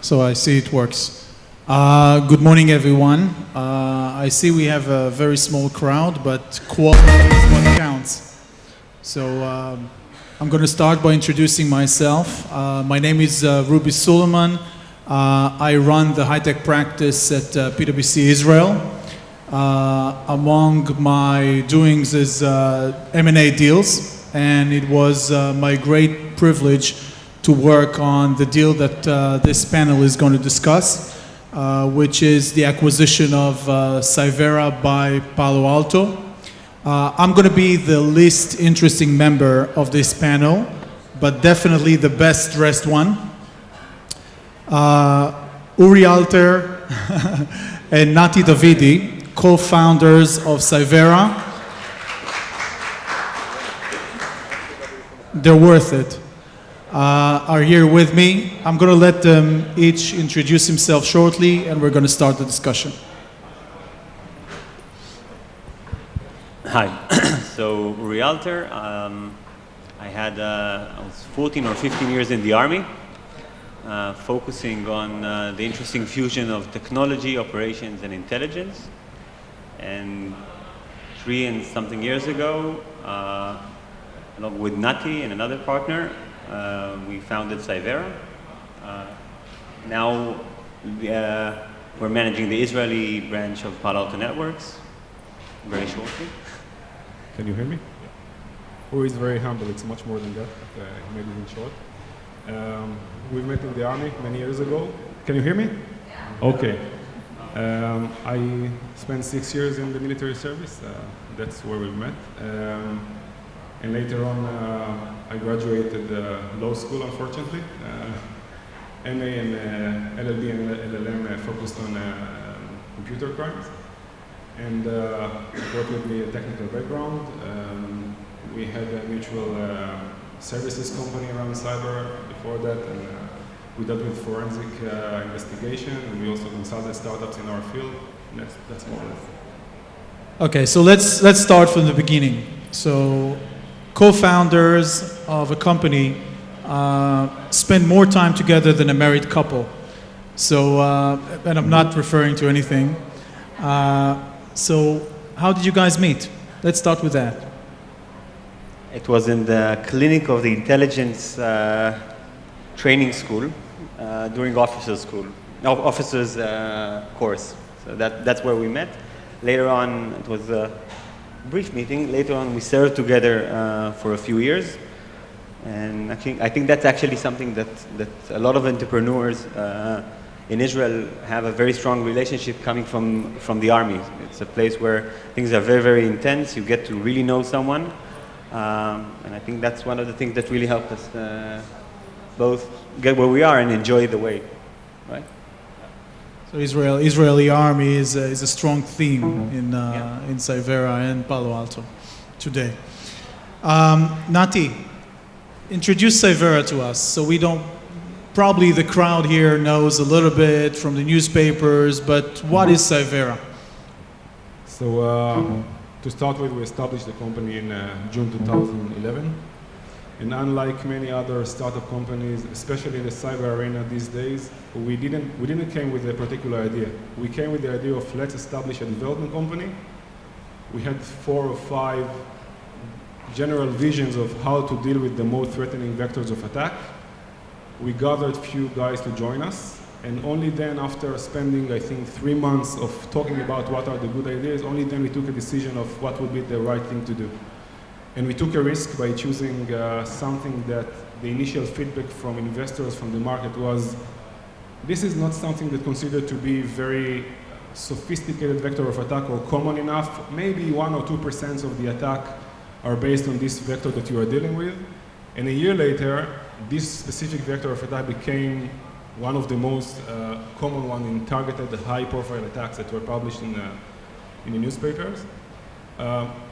So I see it works. Good morning, everyone. I see we have a very small crowd, but quality is what counts. So I'm going to start by introducing myself. My name is Rubi Suliman. I run the high-tech practice at PwC Israel. Among my doings is M&A deals, and it was my great privilege to work on the deal that this panel is going to discuss, which is the acquisition of Cyvera by Palo Alto. I'm going to be the least interesting member of this panel, but definitely the best dressed one. Uri Alter and Netanel Davidi, co-founders of Cyvera. They're worth it. Are here with me. I'm going to let them each introduce himself shortly, and we're going to start the discussion. Hi. So, Uri Alter. I was 14 or 15 years in the Army, focusing on the interesting fusion of technology, operations, and intelligence. And 3 and something years ago, along with Nati and another partner, we founded Cyvera. Now we're managing the Israeli branch of Palo Alto Networks very shortly. Can you hear me? Uri is very humble. It's much more than that, but he made it in short. We met in the Army many years ago. Can you hear me? Okay. I spent 6 years in the military service. That's where we met. And later on, I graduated law school, unfortunately. MA and LLB and LLM focused on computer crimes. And worked with me a technical background. We had a mutual services company around cyber before that, and we dealt with forensic investigation, and we also consulted startups in our field. And that's more or less. Okay, so let's start from the beginning. So, co-founders of a company spend more time together than a married couple. So, and I'm not referring to anything. So, how did you guys meet? Let's start with that. It was in the clinic of the intelligence training school during officers' course. So that's where we met. Later on, it was a brief meeting. Later on, we served together for a few years. And I think that's actually something that a lot of entrepreneurs in Israel have a very strong relationship coming from the army. It's a place where things are very, very intense. You get to really know someone. And I think that's one of the things that really helped us both get where we are and enjoy the way, right? So Israeli army is a strong theme in Cyvera and Palo Alto today. Nati, introduce Cyvera to us. So we don't, probably the crowd here knows a little bit from the newspapers, but what is Cyvera? So to start with, we established the company in June 2011. And unlike many other startup companies, especially in the cyber arena these days, we didn't came with a particular idea. We came with the idea of let's establish a development company. We had 4 or 5 general visions of how to deal with the most threatening vectors of attack. We gathered few guys to join us. And only then, after spending, I think, 3 months of talking about what are the good ideas, only then we took a decision of what would be the right thing to do. And we took a risk by choosing something that the initial feedback from investors from the market was, this is not something that considered to be very sophisticated vector of attack or common enough. Maybe 1 or 2% of the attack are based on this vector that you are dealing with. And a year later, this specific vector of attack became one of the most common one in targeted high-profile attacks that were published in the newspapers,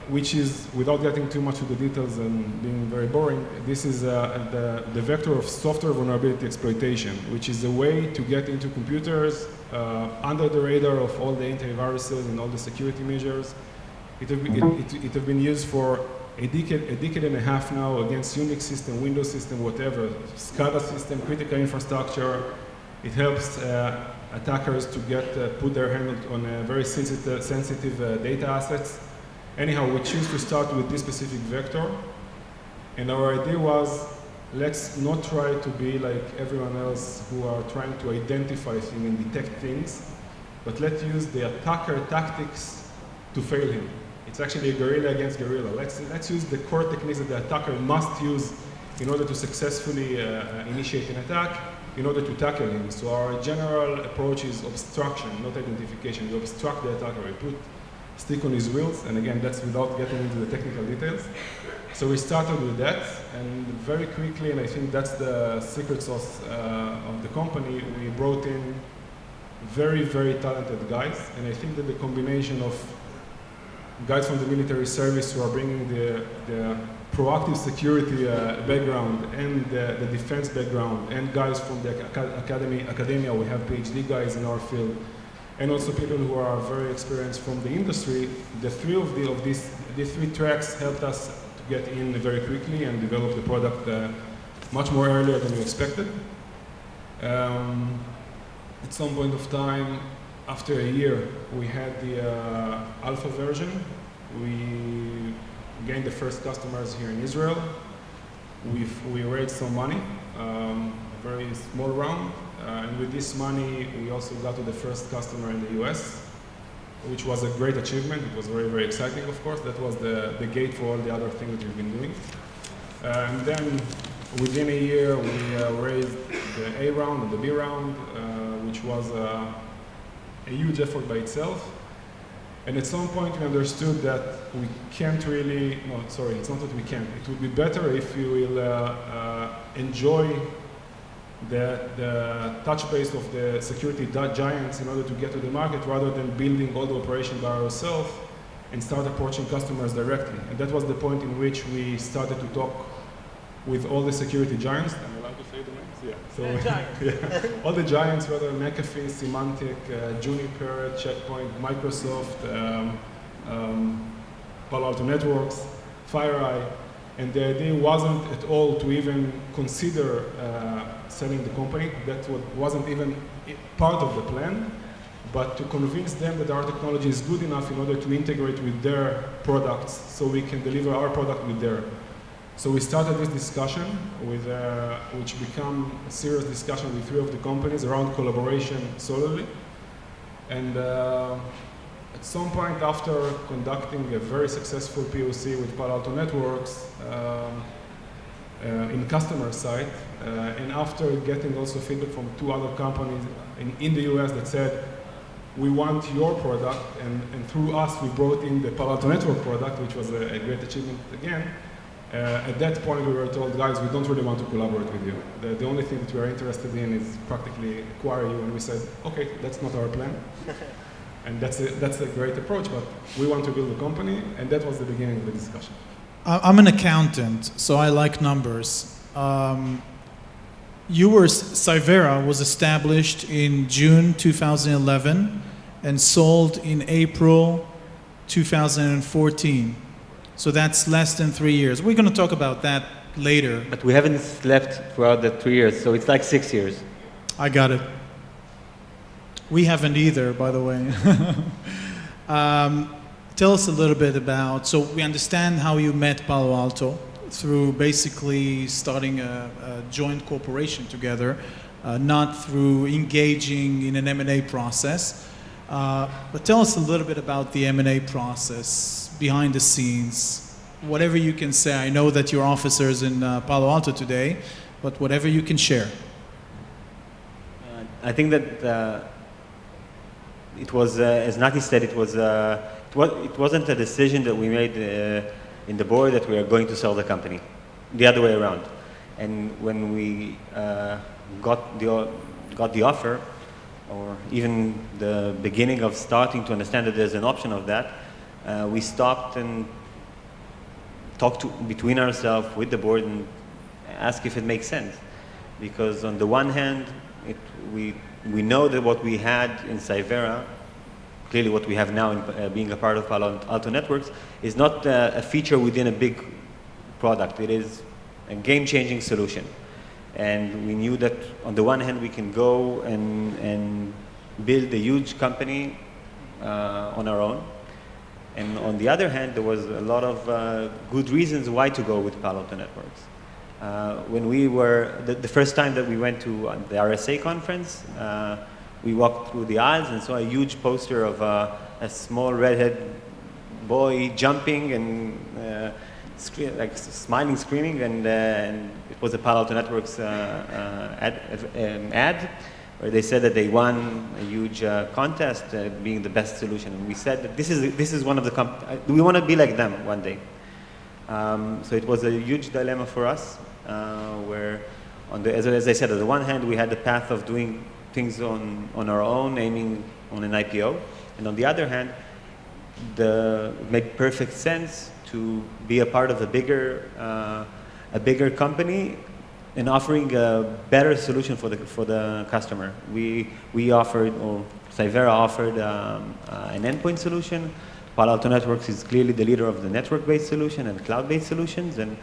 which is, without getting too much into the details and being very boring, this is the vector of software vulnerability exploitation, which is a way to get into computers under the radar of all the antiviruses and all the security measures. It has been used for a decade and a half now against Unix system, Windows system, whatever, SCADA system, critical infrastructure, It helps attackers to put their hand on very sensitive data assets. Anyhow, we choose to start with this specific vector. And our idea was, let's not try to be like everyone else who are trying to identify things and detect things, but let's use the attacker tactics to fail him. It's actually a guerrilla against guerrilla. Let's use the core techniques that the attacker must use in order to successfully initiate an attack, in order to tackle him. So our general approach is obstruction, not identification. We obstruct the attacker. We put stick on his wheels, and again, that's without getting into the technical details. So we started with that, and very quickly, and I think that's the secret sauce of the company, we brought in very, very talented guys, and I think that the combination of guys from the military service who are bringing the proactive security background and the defense background, and guys from the academia, we have PhD guys in our field, and also people who are very experienced from the industry. The three of these three tracks helped us to get in very quickly and develop the product much more earlier than we expected. At some point of time, after a year, we had the alpha version. We gained the first customers here in Israel. We raised some money, a very small round. And with this money, we also got to the first customer in the US, which was a great achievement. It was very, very exciting, of course. That was the gate for all the other things that we've been doing. And then within a year, we raised the A round and the B round, which was a huge effort by itself. And at some point, we understood that we can't really, no, sorry, it's not that we can't. It would be better if we will enjoy the touch base of the security giants in order to get to the market, rather than building all the operation by ourselves and start approaching customers directly. And that was the point in which we started to talk with all the security giants. Am I allowed to say the names? Yeah. So, yeah. All the giants, whether McAfee, Symantec, Juniper, Checkpoint, Microsoft, Palo Alto Networks, FireEye. And the idea wasn't at all to even consider selling the company. That wasn't even part of the plan, but to convince them that our technology is good enough in order to integrate with their products, so we can deliver our product with their. So we started this discussion, which became a serious discussion with three of the companies around collaboration solely. And at some point, after conducting a very successful POC with Palo Alto Networks in customer side, and after getting also feedback from two other companies in the US that said, we want your product, and through us we brought in the Palo Alto Network product, which was a great achievement again. At that point, we were told, guys, we don't really want to collaborate with you. The only thing that we are interested in is practically acquire you. And we said, okay, that's not our plan. And that's a great approach, but we want to build a company, and that was the beginning of the discussion. I'm an accountant, so I like numbers. Cyvera was established in June 2011 and sold in April 2014. So that's less than 3 years. We're going to talk about that later. But we haven't slept throughout the 3 years, so it's like 6 years. I got it. We haven't either, by the way. Tell us a little bit about, so we understand how you met Palo Alto through basically starting a joint corporation together, not through engaging in an M&A process. But tell us a little bit about the M&A process, behind the scenes, whatever you can say. I know that you're officers in Palo Alto today, but whatever you can share. I think that it was, as Nati said, it wasn't a decision that we made in the board that we are going to sell the company, the other way around. And when we got the offer, or even the beginning of starting to understand that there's an option of that, we stopped and talked between ourselves with the board and asked if it makes sense. Because on the one hand, we know that what we had in Cyvera, clearly what we have now in being a part of Palo Alto Networks, is not a feature within a big product. It is a game-changing solution. And we knew that on the one hand we can go and build a huge company on our own. And on the other hand, there was a lot of good reasons why to go with Palo Alto Networks. When we were, the first time that we went to the RSA conference, we walked through the aisles and saw a huge poster of a small redhead boy jumping and smiling, screaming, and it was a Palo Alto Networks ad where they said that they won a huge contest being the best solution. And we said that this is one of the, we want to be like them one day. So it was a huge dilemma for us, where as I said, on the one hand, we had the path of doing things on our own, aiming on an IPO. And on the other hand, it made perfect sense to be a part of a bigger company and offering a better solution for the customer. We offered, or Cyvera offered, an endpoint solution. Palo Alto Networks is clearly the leader of the network-based solution and cloud-based solutions, and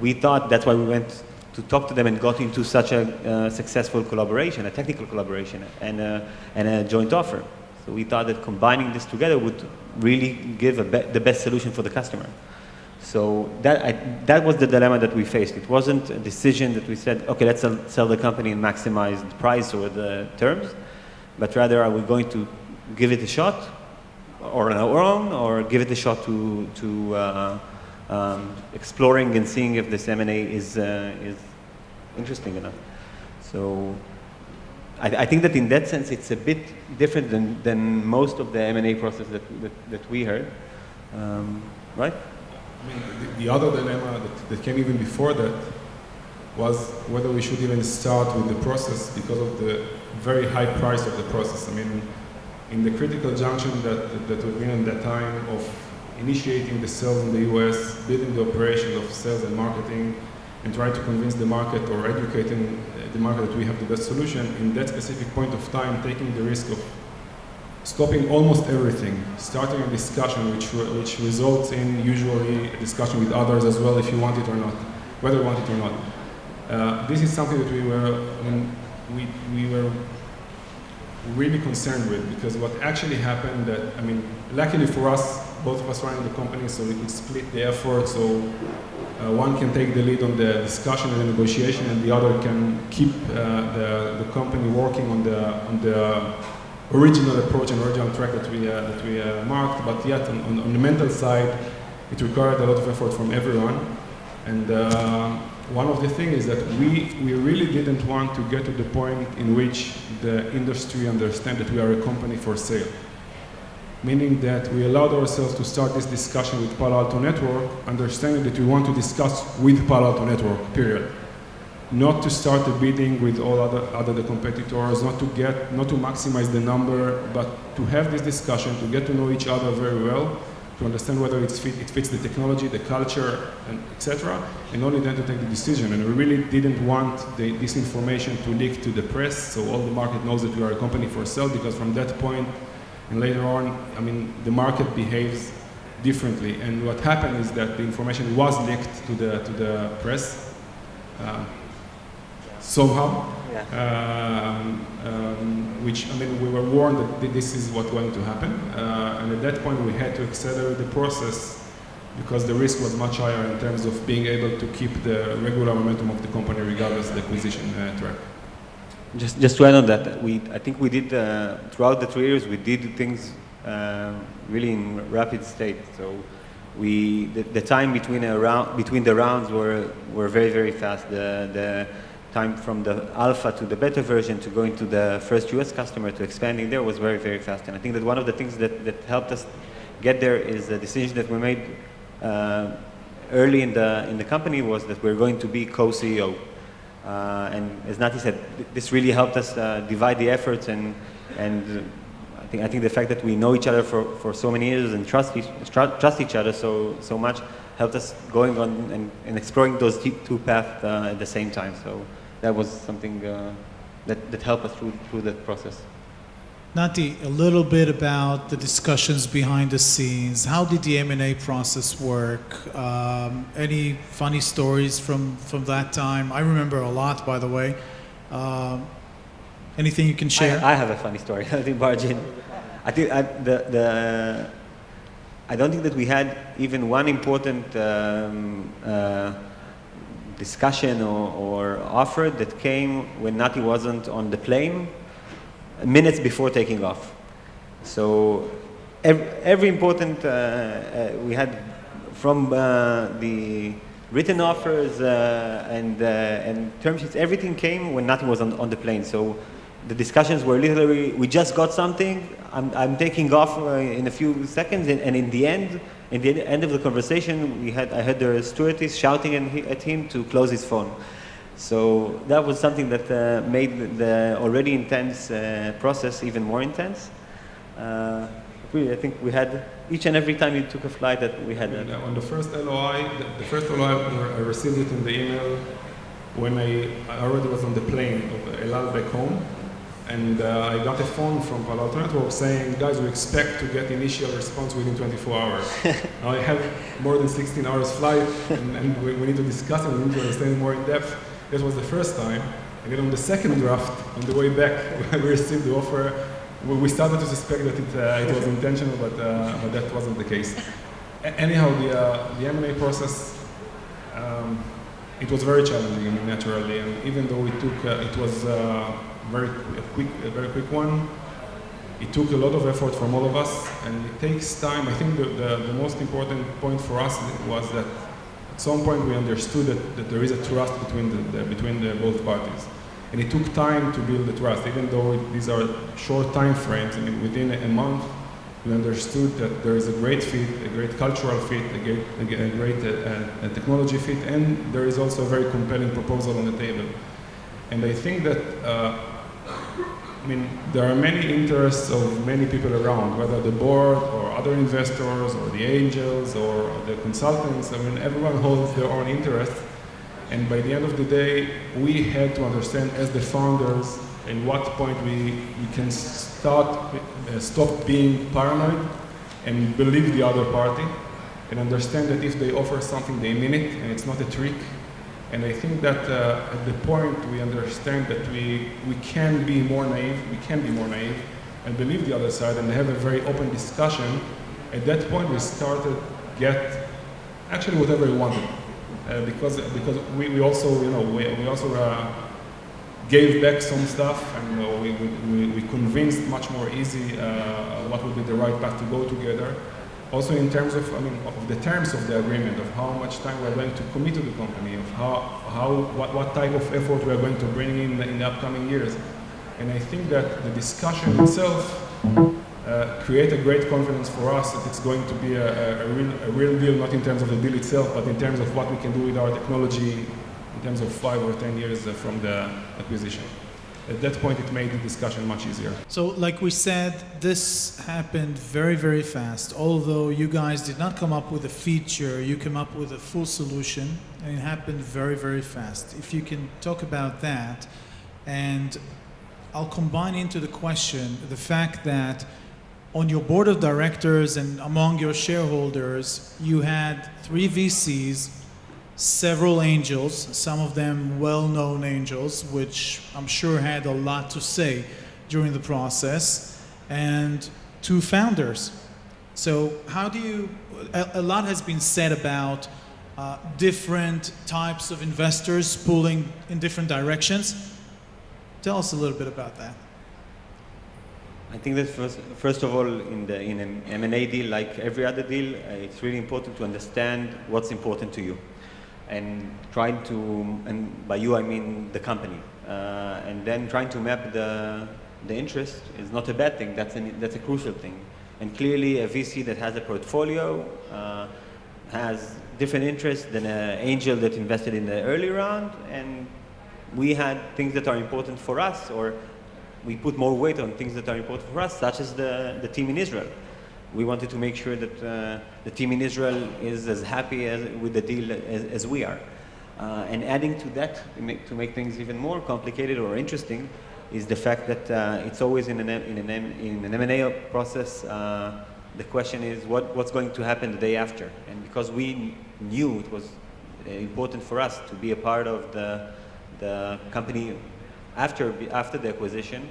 we thought that's why we went to talk to them and got into such a successful collaboration, a technical collaboration, and a joint offer. So we thought that combining this together would really give the best solution for the customer. So that was the dilemma that we faced. It wasn't a decision that we said, okay, let's sell the company and maximize the price or the terms, but rather, are we going to give it a shot or on our own, or give it a shot to exploring and seeing if this M&A is interesting enough. So I think that in that sense, it's a bit different than most of the M&A process that we heard, right? I mean, the other dilemma that came even before that was whether we should even start with the process because of the very high price of the process. I mean, in the critical junction that we've been in that time of initiating the sales in the US, building the operation of sales and marketing, and trying to convince the market or educating the market that we have the best solution, in that specific point of time, taking the risk of stopping almost everything, starting a discussion which results in usually a discussion with others as well, if you want it or not, whether you want it or not. This is something that we were really concerned with, because what actually happened that, I mean, luckily for us, both of us running the company, so we could split the effort, so one can take the lead on the discussion and the negotiation, and the other can keep the company working on the original approach and original track that we marked, but yet on the mental side, it required a lot of effort from everyone. And one of the things is that we really didn't want to get to the point in which the industry understands that we are a company for sale. Meaning that we allowed ourselves to start this discussion with Palo Alto Network, understanding that we want to discuss with Palo Alto Network, period. Not to start a bidding with all other competitors, not to maximize the number, but to have this discussion, to get to know each other very well, to understand whether it fits the technology, the culture, and etc., and only then to take the decision. And we really didn't want this information to leak to the press, so all the market knows that we are a company for sale, because from that point and later on, I mean, the market behaves differently. And what happened is that the information was leaked to the press. Somehow, which, I mean, we were warned that this is what's going to happen, and at that point we had to accelerate the process because the risk was much higher in terms of being able to keep the regular momentum of the company regardless of the acquisition track. Just to add on that, I think we did, throughout the 3 years, we did things really in rapid state. So the time between the rounds were very, very fast. The time from the alpha to the beta version to going to the first US customer to expanding there was very, very fast. And I think that one of the things that helped us get there is the decision that we made early in the company was that we're going to be co-CEO. And as Nati said, this really helped us divide the efforts, and I think the fact that we know each other for so many years and trust each other so much helped us going on and exploring those two paths at the same time. So that was something that helped us through that process. Nati, a little bit about the discussions behind the scenes. How did the M&A process work? Any funny stories from that time? I remember a lot, by the way. Anything you can share? I have a funny story. I think Barjin. I think I don't think that we had even one important discussion or offer that came when Nati wasn't on the plane minutes before taking off. So every important we had from the written offers and term sheets, everything came when Nati was on the plane. So the discussions were literally, we just got something, I'm taking off in a few seconds, and in the end of the conversation, I heard the stewardess shouting at him to close his phone. So that was something that made the already intense process even more intense. Really, I think we had, each and every time you took a flight that we had that. On the first LOI, the first LOI, I received it in the email when I already was on the plane of El Al back home. And I got a phone from Palo Network saying, guys, we expect to get initial response within 24 hours. Now I have more than 16 hours flight, and we need to discuss it, we need to understand more in depth. This was the first time. And then on the second draft, on the way back, when we received the offer, we started to suspect that it was intentional, but that wasn't the case. Anyhow, the M&A process, it was very challenging, I mean, naturally, and even though it was a very quick one, it took a lot of effort from all of us, and it takes time. I think the most important point for us was that at some point we understood that there is a trust between the both parties. And it took time to build the trust, even though these are short time frames. I mean, within a month, we understood that there is a great fit, a great cultural fit, a great technology fit, and there is also a very compelling proposal on the table. And I think that, I mean, there are many interests of many people around, whether the board or other investors or the angels or the consultants. I mean, everyone holds their own interests. And by the end of the day, we had to understand as the founders at what point we can stop being paranoid and believe the other party and understand that if they offer something, they mean it and it's not a trick. And I think that at the point we understand that we can be more naive, and believe the other side and have a very open discussion. At that point, we started get actually whatever we wanted. Because we also, we also gave back some stuff, and we convinced much more easy what would be the right path to go together. Also in terms of, of the terms of the agreement, of how much time we're going to commit to the company, of what type of effort we're going to bring in the upcoming years. And I think that the discussion itself create a great confidence for us that it's going to be a real deal, not in terms of the deal itself, but in terms of what we can do with our technology in terms of 5 or 10 years from the acquisition. At that point, it made the discussion much easier. So, like we said, this happened very, very fast. Although you guys did not come up with a feature, you came up with a full solution, and it happened very, very fast. If you can talk about that, and I'll combine into the question the fact that on your board of directors and among your shareholders, you had 3 VCs, several angels, some of them well-known angels, which I'm sure had a lot to say during the process, and 2 founders. So how do you, a lot has been said about different types of investors pulling in different directions. Tell us a little bit about that. I think that first of all, in an M&A deal, like every other deal, it's really important to understand what's important to you, and trying to, and by you I mean the company, and then trying to map the interest is not a bad thing. That's a crucial thing. And clearly, a VC that has a portfolio has different interests than an angel that invested in the early round, and we had things that are important for us, or we put more weight on things that are important for us, such as the team in Israel. We wanted to make sure that the team in Israel is as happy with the deal as we are. And adding to that, to make things even more complicated or interesting, is the fact that it's always in an M&A process. The question is what's going to happen the day after, and because we knew it was important for us to be a part of the company after the acquisition,